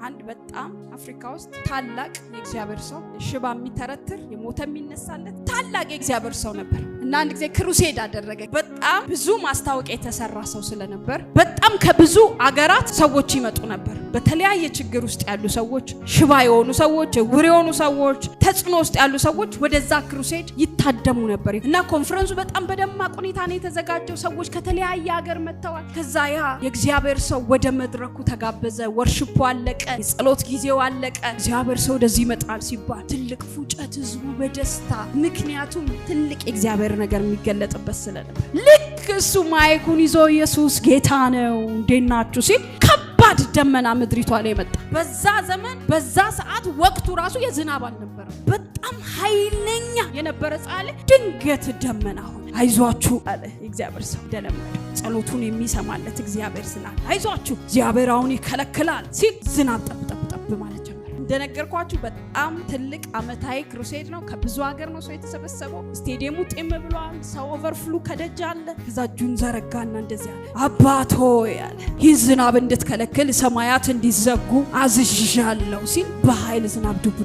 አንድ በጣም አፍሪካ ውስጥ ታላቅ የእግዚአብሔር ሰው ሽባ የሚተረትር የሞተ የሚነሳለት ታላቅ የእግዚአብሔር ሰው ነበር እና አንድ ጊዜ ክሩሴድ አደረገ። በጣም ብዙ ማስታወቂያ የተሰራ ሰው ስለነበር በጣም ከብዙ አገራት ሰዎች ይመጡ ነበር። በተለያየ ችግር ውስጥ ያሉ ሰዎች፣ ሽባ የሆኑ ሰዎች፣ ዕውር የሆኑ ሰዎች፣ ተጽዕኖ ውስጥ ያሉ ሰዎች ወደዛ ክሩሴድ ይታደሙ ነበር እና ኮንፈረንሱ በጣም በደማቅ ሁኔታ ነው የተዘጋጀው። ሰዎች ከተለያየ ሀገር መጥተዋል። ከዛ ያ የእግዚአብሔር ሰው ወደ መድረኩ ተጋበዘ። ወርሺፑ አለቀ፣ የጸሎት ጊዜው አለቀ። እግዚአብሔር ሰው ወደዚህ ይመጣል ሲባል ትልቅ ፉጨት፣ ህዝቡ በደስታ ምክንያቱም ትልቅ የእግዚአብሔር ነገር የሚገለጥበት ስለነበር ልክ እሱ ማይኩን ይዞ ኢየሱስ ጌታ ነው እንዴት ናችሁ ሲል ከባድ ደመና ምድሪቷ ላይ መጣ። በዛ ዘመን በዛ ሰዓት ወቅቱ ራሱ የዝናብ አልነበረ፣ በጣም ኃይለኛ የነበረ ፀሐይ ድንገት ደመና ሆነ። አይዟችሁ አለ እግዚአብሔር ሰው ደለመደ። ጸሎቱን የሚሰማለት እግዚአብሔር ስላለ አይዟችሁ እግዚአብሔር አሁን ይከለክላል ሲል ዝናብ ጠብ ማለት ጀመረ። እንደነገርኳችሁ በጣም ትልቅ አመታዊ ክሩሴድ ነው። ከብዙ ሀገር ነው ሰው የተሰበሰበው። ስቴዲየሙ ጤም ብሏል። ሰው ኦቨርፍሉ ከደጅ አለ። ከዛ እጁን ዘረጋና እንደዚህ አለ፣ አባቶ ያለ ይህ ዝናብ እንድትከለክል ሰማያት እንዲዘጉ አዝዣለሁ ሲል በኃይል ዝናብ ዱብ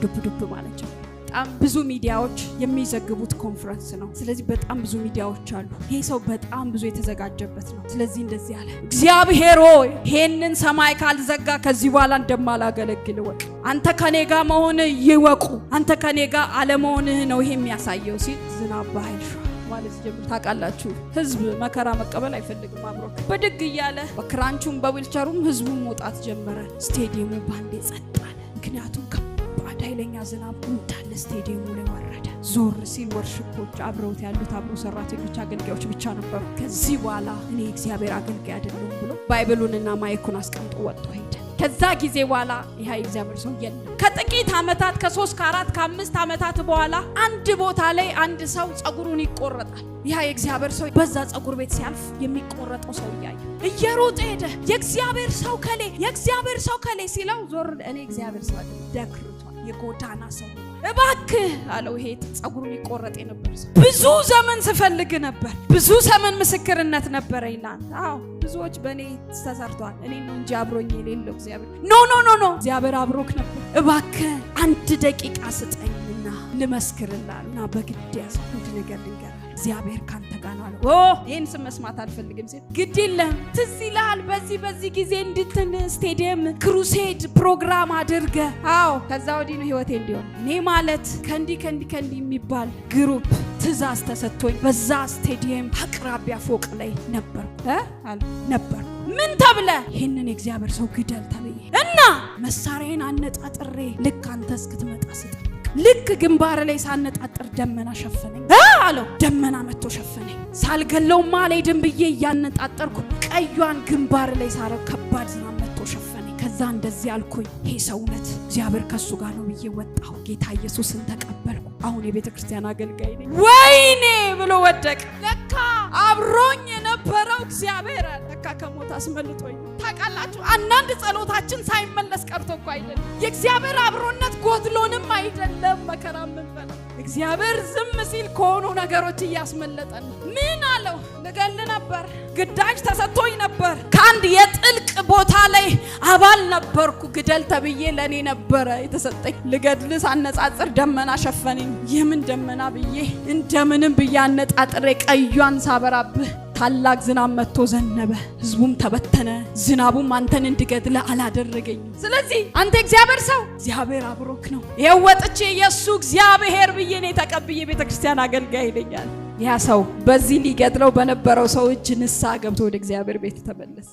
ማለት ጀመረ። በጣም ብዙ ሚዲያዎች የሚዘግቡት ኮንፈረንስ ነው። ስለዚህ በጣም ብዙ ሚዲያዎች አሉ። ይሄ ሰው በጣም ብዙ የተዘጋጀበት ነው። ስለዚህ እንደዚህ አለ፣ እግዚአብሔር ሆይ ይሄንን ሰማይ ካልዘጋ ከዚህ በኋላ እንደማላገለግል ወቅ አንተ ከኔ ጋር መሆንህ ይወቁ፣ አንተ ከኔ ጋር አለመሆንህ ነው ይሄ የሚያሳየው ሲል ዝናብ በኃይል ማለት ጀምር። ታውቃላችሁ ህዝብ መከራ መቀበል አይፈልግም። አብሮ በድግ እያለ በክራንቹም በዊልቸሩም ህዝቡ መውጣት ጀመረ። ስቴዲየሙ ባንዴ ጸጥ አለ። ምክንያቱም ኃይለኛ ዝናብ እንዳለ ስቴዲየሙ ላይ ወረደ። ዞር ሲል ወርሺፖች አብረውት ያሉት አብሮ ሰራተኞች፣ አገልጋዮች ብቻ ነበሩ። ከዚህ በኋላ እኔ እግዚአብሔር አገልጋይ አይደለም ብሎ ባይብሉንና ማይኩን አስቀምጦ ወጥቶ ሄደ። ከዛ ጊዜ በኋላ ይሄ እግዚአብሔር ሰው የለም። ከጥቂት አመታት ከ3 ከ4 ከ5 አመታት በኋላ አንድ ቦታ ላይ አንድ ሰው ጸጉሩን ይቆረጣል። ይሄ እግዚአብሔር ሰው በዛ ጸጉር ቤት ሲያልፍ የሚቆረጠው ሰው ያየ እየሮጠ ሄደ። የእግዚአብሔር ሰው ከሌ ሲለው ዞር እኔ እግዚአብሔር ሰው አይደለም ደክርቷል የጎዳና ሰው እባክህ አለው። ይሄ ጸጉሩን ይቆረጥ የነበር ሰው ብዙ ዘመን ስፈልግ ነበር፣ ብዙ ዘመን ምስክርነት ነበር ይላል። አዎ ብዙዎች በእኔ ተሰርቷል፣ እኔ ነው እንጂ አብሮኝ የሌለው እግዚአብሔር ኖ እግዚአብሔር አብሮክ ነበር። እባክህ 1 ደቂቃ ስጠኝና ልመስክርልሃልና በግድ ያስኩት ነገር ልንገር፣ እግዚአብሔር ካንተ ጋር ነው አለው። ይሄን ስም መስማት አልፈልግም ሲል ግድ የለም ትዝ ይልሃል በዚህ ጊዜ እንድትን ስቴዲየም ክሩሴድ ፕሮግራም አድርገ። አዎ ከዛ ወዲህ ነው ህይወቴ እንዲሆን እኔ ማለት ከንዲ የሚባል ግሩፕ ትእዛዝ ተሰጥቶኝ በዛ ስቴዲየም አቅራቢያ ፎቅ ላይ ነበር። ምን ተብለ? ይሄንን የእግዚአብሔር ሰው ግደል ተብዬ እና መሳሪያዬን አነጣጥሬ ልክ አንተ እስክትመጣ ስጠብቅ ልክ ግንባር ላይ ሳነጣጥር ደመና ሸፈነኝ አለው። ደመና መጥቶ ሸፈነኝ። ሳልገለውማ አልሄድም ብዬ እያነጣጠርኩ ቀዩን ግንባር ላይ ሳረግ ከባድ ዝናብ መጥቶ ሸፈነኝ። ከዛ እንደዚህ አልኩኝ፣ ይሄ ሰውነት እግዚአብሔር ከሱ ጋር ነው ብዬ ወጣሁ። ጌታ ኢየሱስን ተቀበልኩ። አሁን የቤተ ክርስቲያን አገልጋይ ነኝ። ወይኔ ብሎ ወደቀ። ለካ አብሮኝ የነበረው እግዚአብሔር ለካ ከሞት አስመልጦኝ። ታውቃላችሁ አንዳንድ ጸሎታችን ሳይመለስ ቀርቶ እኮ አይደለም፣ የእግዚአብሔር አብሮነት ጎድሎንም አይደለም መከራ ምንበላ። እግዚአብሔር ዝም ሲል ከሆኑ ነገሮች እያስመለጠን። ምን አለው? ልገል ነበር፣ ግዳጅ ተሰጥቶኝ ነበር። ከአንድ የጥልቅ ቦታ ላይ አባል ነበርኩ። ግደል ተብዬ ለኔ ነበረ የተሰጠኝ። ልገድል ሳነጻጽር ደመና ሸፈነኝ። የምን ደመና ብዬ እንደምንም ብዬ አነጣጥሬ ቀዩን ሳበራብህ ታላቅ ዝናብ መጥቶ ዘነበ። ህዝቡም ተበተነ። ዝናቡም አንተን እንድገድል አላደረገኝም። ስለዚህ አንተ እግዚአብሔር ሰው እግዚአብሔር አብሮክ ነው። ይሄው ወጥቼ ኢየሱስ እግዚአብሔር ብዬ ነው ተቀብዬ ቤተክርስቲያን አገልጋይ ይለኛል። ያ ሰው በዚህ ሊገድለው በነበረው ሰው እጅ ንስሐ ገብቶ ወደ እግዚአብሔር ቤት ተመለሰ።